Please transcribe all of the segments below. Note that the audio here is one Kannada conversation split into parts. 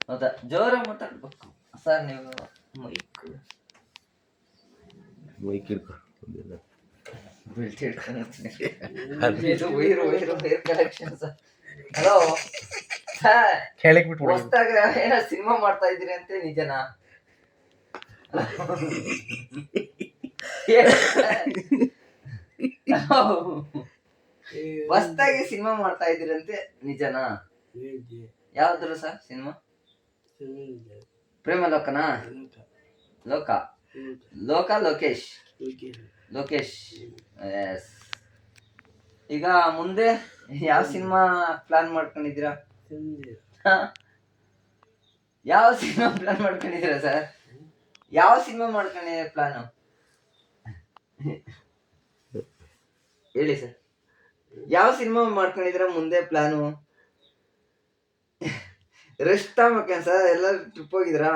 ಹೌದಾ, ಜೋರ ಮಾತಾಡ್ಬೇಕು ಸರ್ ನೀವು. ಮೈಕ್ ಮೈಕ್ ಹಿಡ್ಕೊ ಬೆಲ್ಟ್ ಹಿಡ್ಕೊಂಡು ಇದು wire collection sir. Hello sir, ಕೆಳಗೆ ಬಿಟ್ಟು ಹೊಸ್ದಾಗ ಏನೋ ಸಿನಿಮಾ ಮಾಡ್ತಾ ಇದ್ದೀರಿ ಅಂತೆ, ನಿಜನಾ? ಹೊಸ್ದಾಗಿ ಸಿನಿಮಾ ಮಾಡ್ತಾ ಇದ್ದೀರಂತೆ, ನಿಜನಾ? ಯಾವ್ದ್ರ ಸರ್ ಸಿನಿಮಾ? ಪ್ರೇಮ ಲೋಕನಾ? ಲೋಕ ಲೋಕ ಲೋಕೇಶ್ ಲೋಕೇಶ್. ಎಸ್. ಈಗ ಮುಂದೆ ಯಾವ ಸಿನಿಮಾ ಪ್ಲಾನ್ ಮಾಡ್ಕೊಂಡಿದ್ದೀರಾ? ಯಾವ ಸಿನಿಮಾ ಪ್ಲಾನ್ ಮಾಡ್ಕೊಂಡಿದ್ದೀರಾ ಸರ್? ಯಾವ ಸಿನಿಮಾ ಮಾಡ್ಕೊಂಡಿದ್ದೀರಾ ಪ್ಲಾನು? ಹೇಳಿ ಸರ್, ಯಾವ ಸಿನಿಮಾ ಮಾಡ್ಕೊಂಡಿದ್ದೀರಾ ಮುಂದೆ ಪ್ಲಾನು? ರೆಸ್ಟ್ ತಗೋಬೇಕೇನ್ ಸರ್? ಎಲ್ಲ ಟ್ರಿಪ್ ಹೋಗಿದ್ರಾ?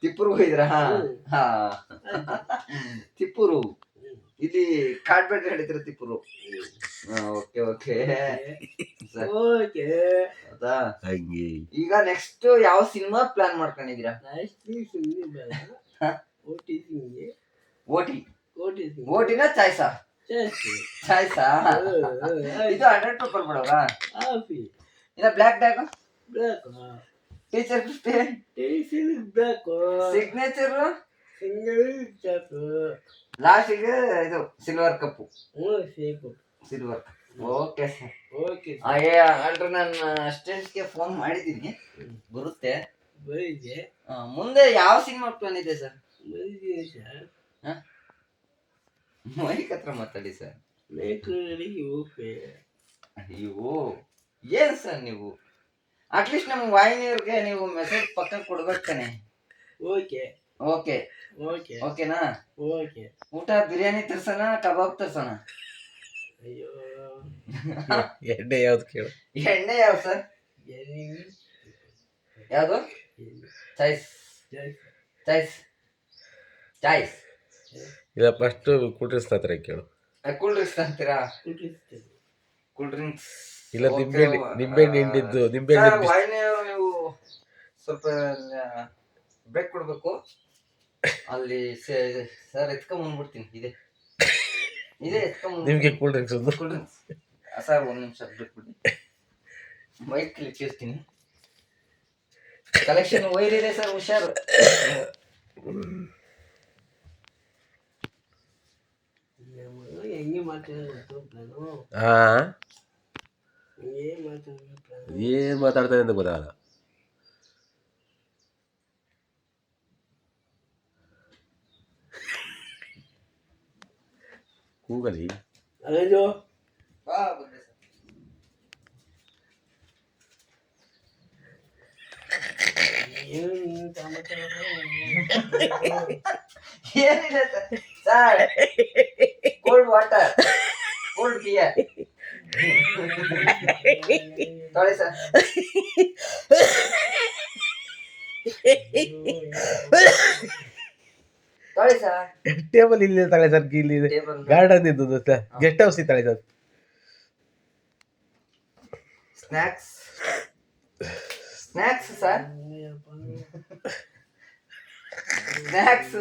ತಿಪ್ಪೂರು ಹೋಗಿದ್ರಾ? ಹಾ, ತಿಪ್ಪೂರು ಇಲ್ಲಿ ಕಾಡ್ಬೇಡ್ರಿ ಹೇಳಿದ್ರ ತಿಪ್ಪೂರು. ಓಕೆ ಓಕೆ ಹೌದಾ. ಈಗ ನೆಕ್ಸ್ಟ್ ಯಾವ ಸಿನಿಮಾ ಪ್ಲಾನ್ ಮಾಡ್ಕೊಂಡಿದ್ದೀರಾ? ಓಟಿ ಓಟಿನ ಚಾಯ್ಸಾ? ಚಾಯ್ಸಾ? ಇದು 100 ರೂಪಾಯಿ ಬಿಡೋದಾ? ಇಲ್ಲ ಬ್ಲ್ಯಾಕ್ ಬ್ಯಾಗ್, ಟೀಚರ್ 50, ಸಿಗ್ನೇಚರ್ ಲಾಸ್ಟಿಗೆ ಇದು ಸಿಲ್ವರ್ ಕಪ್ಪು. ಸಿಲ್ವರ್. Okay sir. ಅಲ್ರಿ, ನಾನು ಸ್ಟೂಡೆಂಟ್ಸ್ಗೆ ಫೋನ್ ಮಾಡಿದ್ದೀನಿ, ಬರುತ್ತೆ. ಮುಂದೆ ಯಾವ ಸಿನಿಮಾ ಪ್ಲಾನ್ ಇದೆ ಸರ್? ಮೈಕ್ ಹತ್ರ ಮಾತಾಡಿ ಸರ್. ಅಯ್ಯೋ, ಏನ್ ಸರ್ ನೀವು? ಅಟ್ಲೀಸ್ಟ್ ನಮ್ಮ ವಾಹಿನಿಯವ್ರಿಗೆ ನೀವು ಮೆಸೇಜ್ ಪಕ್ಕ ಕೊಡ್ಬೇಕು ತಾನೆ. ಓಕೆ ಓಕೆನಾ? ಊಟ ಬಿರಿಯಾನಿ ತರ್ಸೋಣ, ಕಬಾಬ್ ತರ್ಸೋಣ? ಎಣ್ಣೆ ಯಾವ್ದು ಕೇಳು? ಎಣ್ಣೆ ಯಾವ್ದು ಸರ್? ಯಾವುದು? Choice choice choice. ಇಲ್ಲ, ಫಸ್ಟ್ ಕೂಲ್ ಡ್ರಿಂಕ್ಸ್ ಹತ್ರ ಕೇಳು. ಕೂಲ್ ಡ್ರಿಂಕ್ಸ್ ಅಂತೀರಾ? ಕೂಲ್ ಡ್ರಿಂಕ್ಸ್ ಇಲ್ಲ, ನಿಂಬೆಹಣ್ಣು ಹಿಂಡಿದ್ದು. ನಿಂಬೆಹಣ್ಣು ವಾಹಿನಿಯವರು ನೀವು ಸ್ವಲ್ಪ ಬ್ರೇಕ್ ಕೊಡ್ಬೇಕು ಅಲ್ಲಿ ಸರ್. ಎತ್ಕೊಂಡ್ಬಂದ್ಬಿಡ್ತೀನಿ. ಇದೆ ನಿಮ್ಗೆ ಕೂಲ್ ಡ್ರಿಂಕ್ಸ್ ಸರ್. 1 ನಿಮಿಷ ಬ್ರೇಕ್ ಬಿಡಿ, ಮೈಕ್ ಇಟ್ಟಿರ್ತೀನಿ. ಕಲೆಕ್ಷನ್ ವೈರ್ ಇದೆ ಸರ್, ಹುಷಾರು. ಏನ್ ಮಾತಾಡ್ತಾರೆ ಅಂತ ಗೊತ್ತಾಗಲ್ಲ. ಕೂಗಲಿ. ಏನಿದೆ sir? Cold water, cold beer ತೊಳಿ ಸರ್. ತೊಳಿ ಸರ್. ಟೇಬಲ್ ಇಲ್ಲಿ ತಗೊಳ್ಳಿ ಸರ್. ಇಲ್ಲಿ ಗಾರ್ಡನ್ ಇದ್ದು ಗೆಸ್ಟ್ ಹೌಸ್ ತಗೊಳ್ಳಿ ಸರ್. Snacks sir, snacks.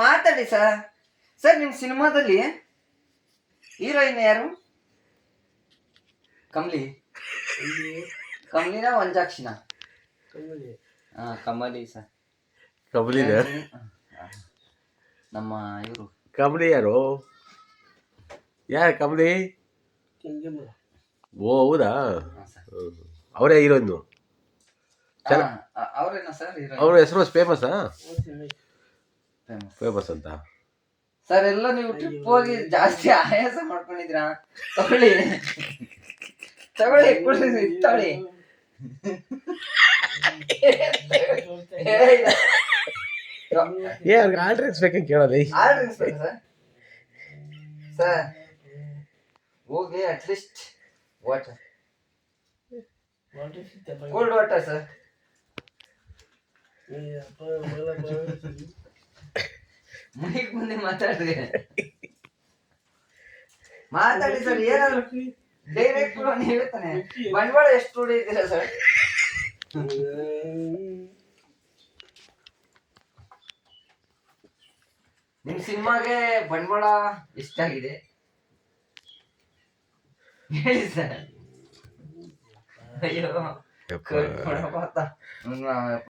ಮಾತಾಡಿ ಸರ್. ಸರ್, ನಿಮ್ ಸಿನಿಮಾದಲ್ಲಿ ಹೀರೋಯಿನ್ ಯಾರು? ಕಮಲಿನ ವಂಜಾಕ್ಷಿನ? ಕಮಲಿ ಸರ್. ಕಮಲಿ ನಮ್ಮ ಇವರು. ಕಮಲಿ ಯಾರು? ಕಮಲಿ? ಓ, ಹೌದಾ? ಅವರೇ ಹೀರೋಯಿನ್. ಅವ್ರೇನಾ ಸರ್? ಅವ್ರ ಹೆಸರು ಫೇಮಸ್ ಅಂತ ಸರ್. ಎಲ್ಲ ನೀವು ಟ್ರಿಪ್ ಹೋಗಿ ಜಾಸ್ತಿ ಆಯಾಸ ಮಾಡ್ಕೊಂಡಿದ್ರಾ? ತಗೊಳ್ಳಿ ತಗೊಳ್ಳಿ. ಆಲ್ ಡ್ರಿಂಕ್ಸ್ ಬೇಕಂತ ಕೇಳೋದು. ಆಲ್ ಡ್ರಿಂಕ್ಸ್ ಬೇಕಾ ಸರ್? ಹೋಗಿ at least water, cold water sir. Mic ಮುಂದೆ ಮಾತಾಡಿ ಸರ್. ಏನಾದ್ರು ಡೈರೆಕ್ಟ್ ನೀವೇ ತಾನೆ ಬಂಡವಾಳ ಎಷ್ಟು ಹೊಡಿದ್ದೀರಾ ಸರ್? ನಿಮ್ ಸಿನಿಮಾಗೆ ಬಂಡವಾಳ ಎಷ್ಟಾಗಿದೆ ಹೇಳಿ ಸರ್. ಅಯ್ಯೋ ಕಟ್ ಮಾಡಪ್ಪ.